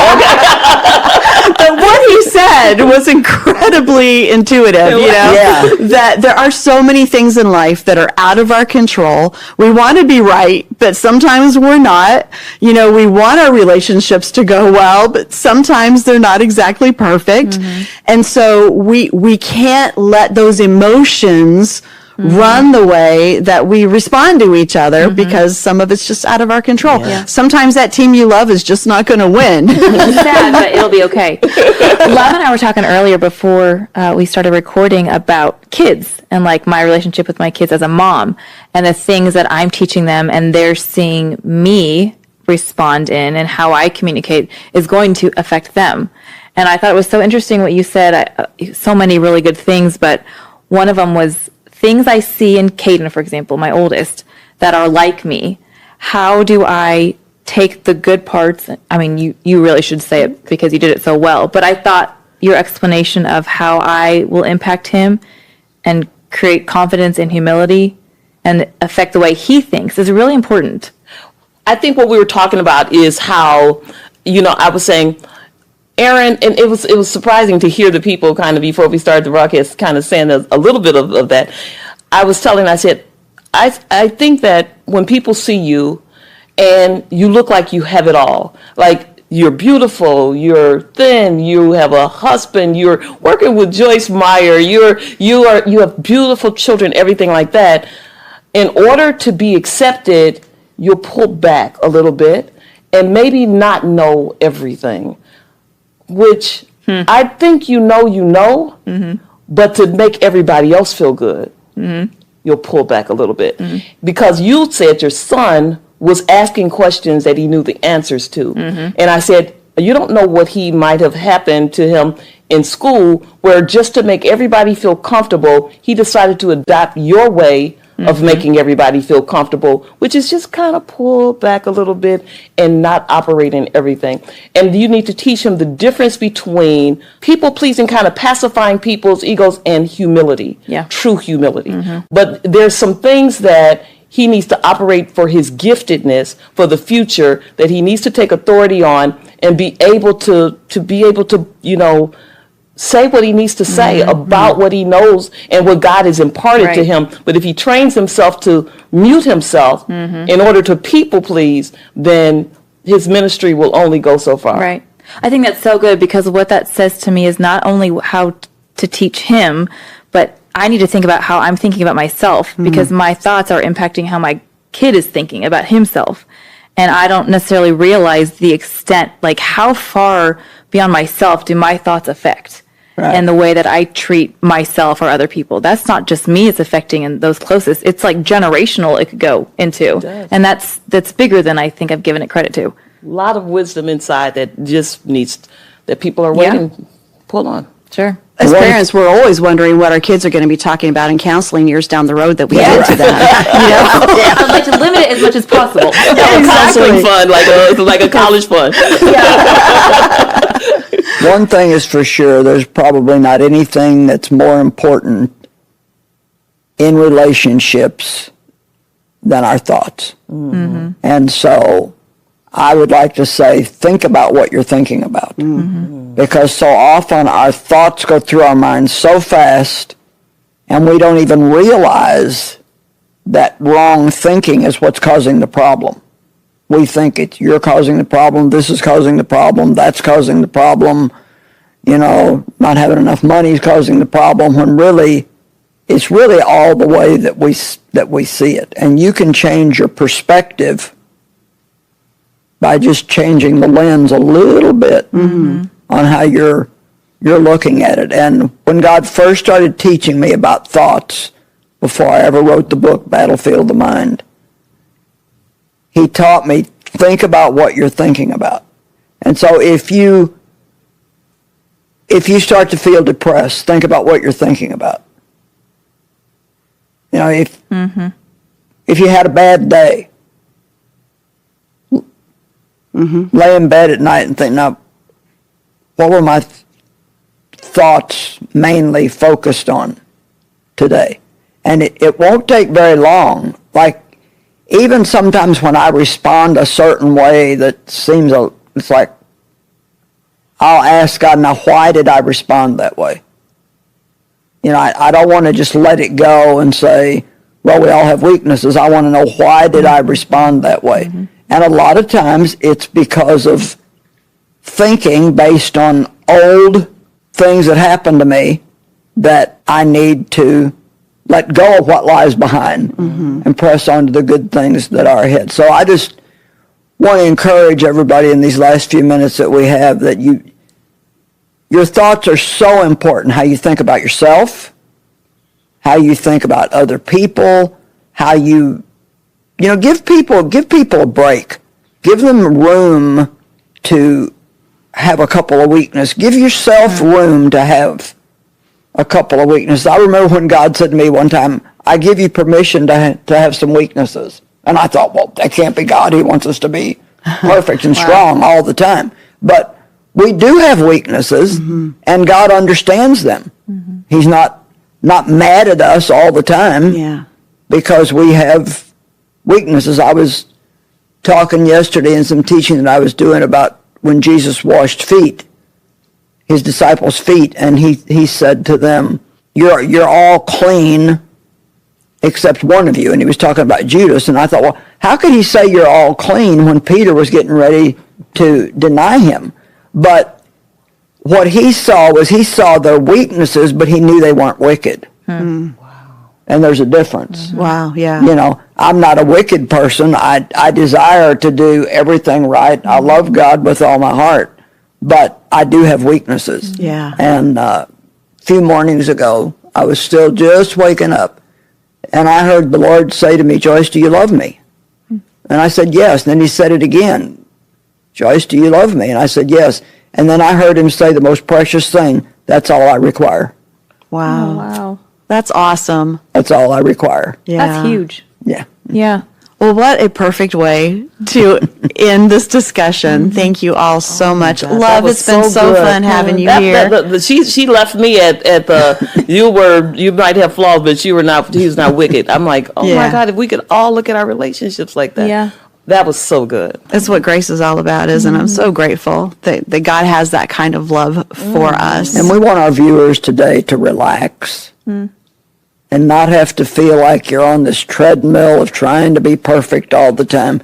but what he said was incredibly intuitive, you know, Yeah. that there are so many things in life that are out of our control. We want to be right, but sometimes we're not. You know, we want our relationships to go well, but sometimes they're not exactly perfect. And so we can't let those emotions run the way that we respond to each other because some of it's just out of our control. Yeah. Sometimes that team you love is just not going to win. It's sad, but it'll be okay. Love and I were talking earlier before we started recording about kids and like my relationship with my kids as a mom and the things that I'm teaching them and they're seeing me respond in and how I communicate is going to affect them. And I thought it was so interesting what you said, so many really good things, but one of them was things I see in Caden, for example, my oldest, that are like me. How do I take the good parts? I mean, you really should say it because you did it so well, but I thought your explanation of how I will impact him and create confidence and humility and affect the way he thinks is really important. I think what we were talking about is how, I was saying, Aaron, and it was surprising to hear the people kind of before we started the broadcast kind of saying a little bit of that. I said, I think that when people see you and you look like you have it all, like you're beautiful, you're thin, you have a husband, you're working with Joyce Meyer, you have beautiful children, everything like that. In order to be accepted, you'll pull back a little bit and maybe not know everything. Which I think but to make everybody else feel good, you'll pull back a little bit. Because you said your son was asking questions that he knew the answers to. And I said, you don't know what he might have happened to him in school, where just to make everybody feel comfortable, he decided to adopt your way of making everybody feel comfortable, which is just kind of pull back a little bit and not operate in everything. And you need to teach him the difference between people pleasing, kind of pacifying people's egos, and humility, true humility. But there's some things that he needs to operate for his giftedness for the future that he needs to take authority on and be able to say what he needs to say about what he knows and what God has imparted to him. But if he trains himself to mute himself in order to people please, then his ministry will only go so far. Right. I think that's so good because what that says to me is not only how to teach him, but I need to think about how I'm thinking about myself because my thoughts are impacting how my kid is thinking about himself. And I don't necessarily realize the extent, like how far beyond myself do my thoughts affect? And the way that I treat myself or other people. That's not just me it's affecting and those closest. It's like generational it could go into. And that's bigger than I think I've given it credit to. A lot of wisdom inside that just needs, that people are waiting, pull on. Sure. As parents, we're always wondering what our kids are going to be talking about in counseling years down the road that we get to that. I'd like to limit it as much as possible. Counseling fund, like a college fund. One thing is for sure, there's probably not anything that's more important in relationships than our thoughts. And so I would like to say, think about what you're thinking about. Because so often our thoughts go through our minds so fast and we don't even realize that wrong thinking is what's causing the problem. we think you're causing the problem, this is causing the problem, that's causing the problem, not having enough money is causing the problem, when really, it's really all the way that we see it. And you can change your perspective by just changing the lens a little bit on how you're looking at it. And when God first started teaching me about thoughts, before I ever wrote the book, Battlefield of the Mind, he taught me, think about what you're thinking about. And so if you start to feel depressed, think about what you're thinking about. If you had a bad day, lay in bed at night and think, now, what were my thoughts mainly focused on today? And it won't take very long. Like, even sometimes when I respond a certain way that seems, it's like, I'll ask God, now, why did I respond that way? I don't want to just let it go and say, well, we all have weaknesses. I want to know, why did I respond that way? And a lot of times it's because of thinking based on old things that happened to me that I need to let go of what lies behind and press on to the good things that are ahead. So I just want to encourage everybody in these last few minutes that we have that your thoughts are so important. How you think about yourself, how you think about other people, how you give people a break. Give them room to have a couple of weaknesses. Give yourself room to have a couple of weaknesses. I remember when God said to me one time, I give you permission to have some weaknesses. And I thought, well, that can't be God. He wants us to be perfect and strong all the time. But we do have weaknesses, and God understands them. He's not mad at us all the time because we have weaknesses. I was talking yesterday in some teaching that I was doing about when Jesus washed his disciples' feet, and he said to them, you're all clean except one of you. And he was talking about Judas, and I thought, well, how could he say you're all clean when Peter was getting ready to deny him? But what he saw their weaknesses, but he knew they weren't wicked. And there's a difference. Wow, yeah. I'm not a wicked person. I desire to do everything right. I love God with all my heart, but I do have weaknesses. Yeah. And a few mornings ago, I was still just waking up, and I heard the Lord say to me, Joyce, do you love me? And I said, yes. And then he said it again. Joyce, do you love me? And I said, yes. And then I heard him say the most precious thing, that's all I require. Wow. Oh, wow. That's awesome. That's all I require. Yeah. That's huge. Yeah. Yeah. Well, what a perfect way to end this discussion. Thank you all so much. Love, it's been so good. fun having you here. She left me at the you might have flaws, but he's not wicked. I'm like, oh Yeah. my God, if we could all look at our relationships like that. Yeah. That was so good. That's what grace is all about, isn't it? I'm so grateful that God has that kind of love for us. And we want our viewers today to relax and not have to feel like you're on this treadmill of trying to be perfect all the time.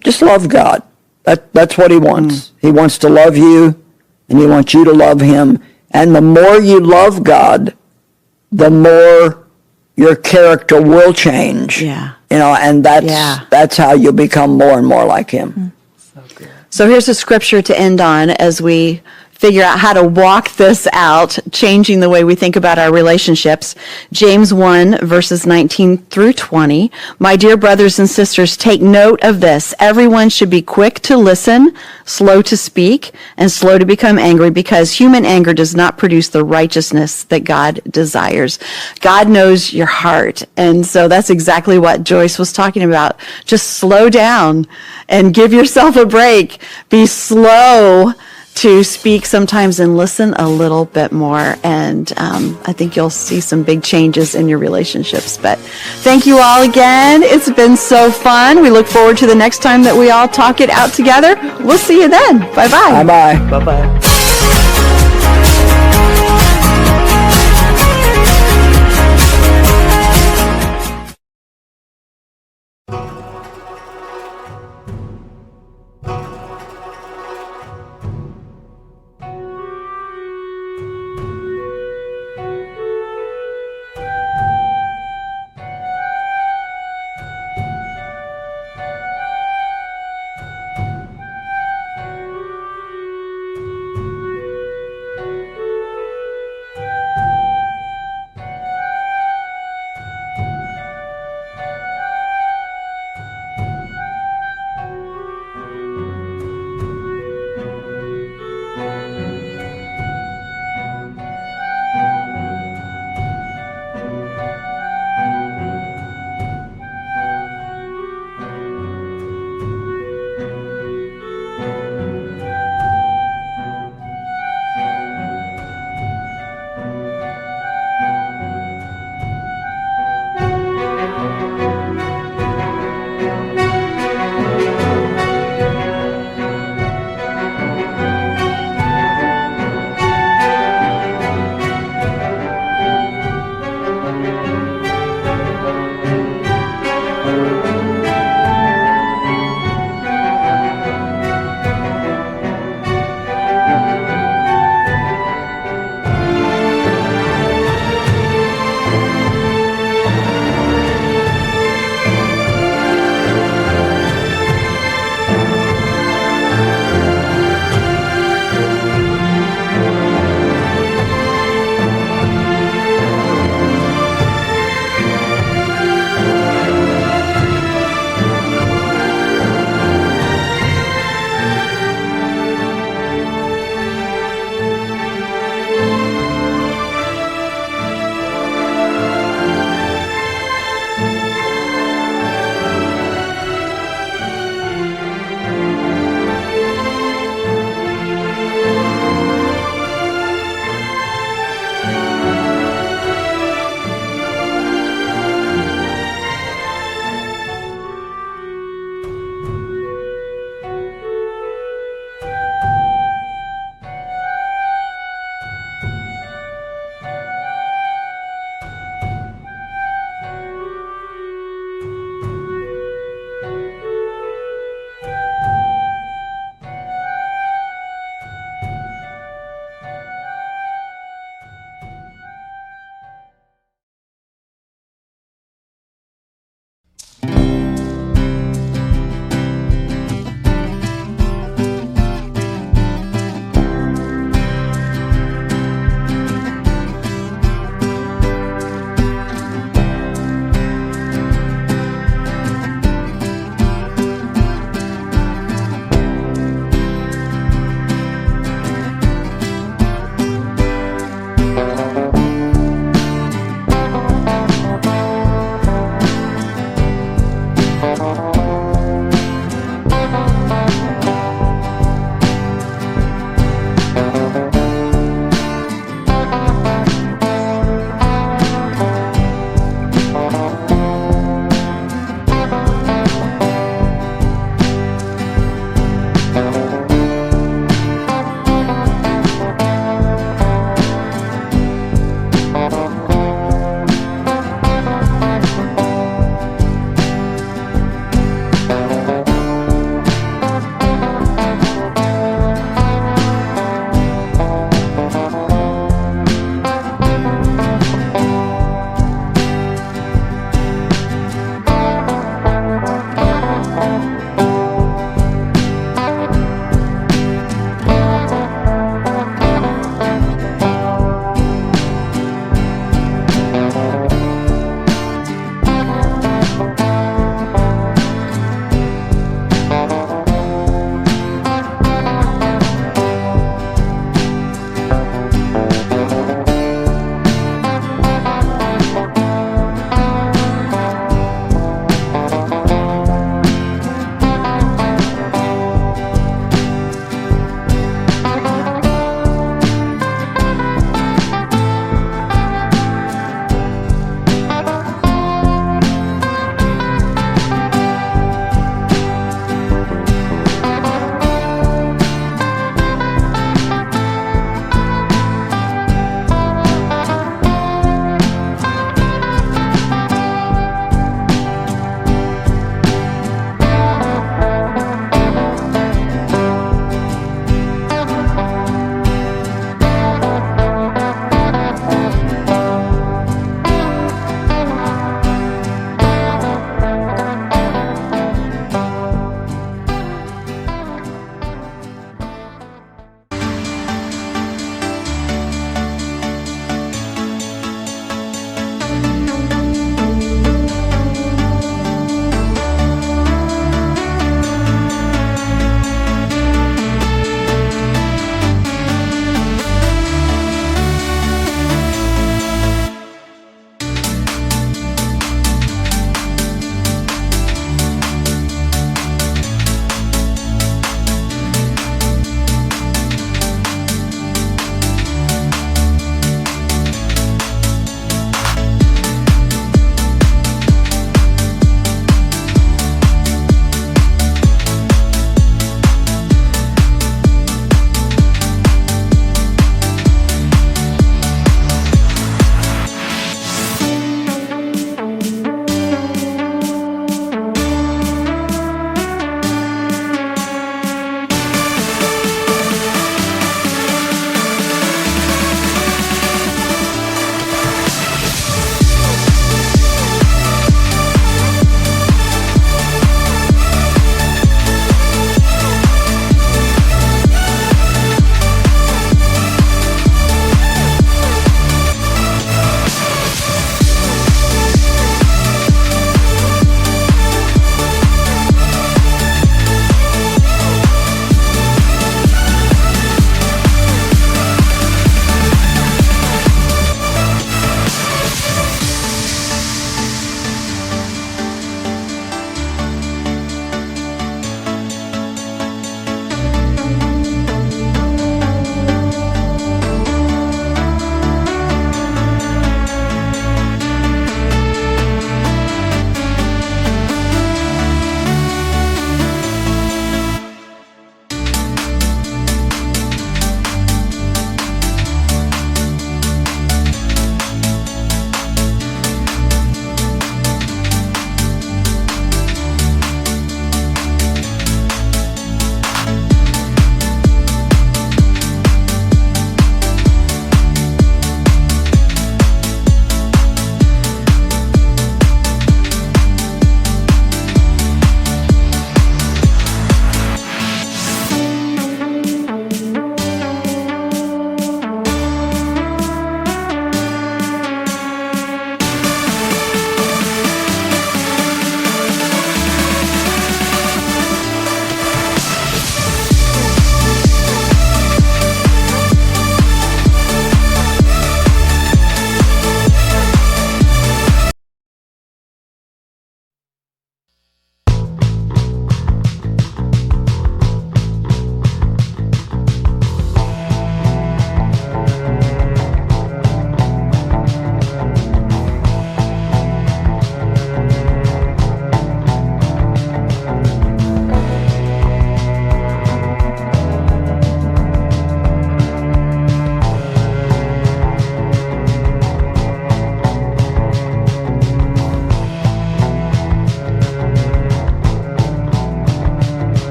Just love God. That's what he wants. He wants to love you, and he wants you to love him. And the more you love God, the more your character will change. Yeah. And that's how you'll become more and more like him. So here's a scripture to end on as we figure out how to walk this out, changing the way we think about our relationships. James 1, verses 19 through 20. My dear brothers and sisters, take note of this. Everyone should be quick to listen, slow to speak, and slow to become angry, because human anger does not produce the righteousness that God desires. God knows your heart. And so that's exactly what Joyce was talking about. Just slow down and give yourself a break. Be slow to speak sometimes and listen a little bit more. And I think you'll see some big changes in your relationships. But thank you all again. It's been so fun. We look forward to the next time that we all talk it out together. We'll see you then. Bye-bye. Bye-bye. Bye-bye.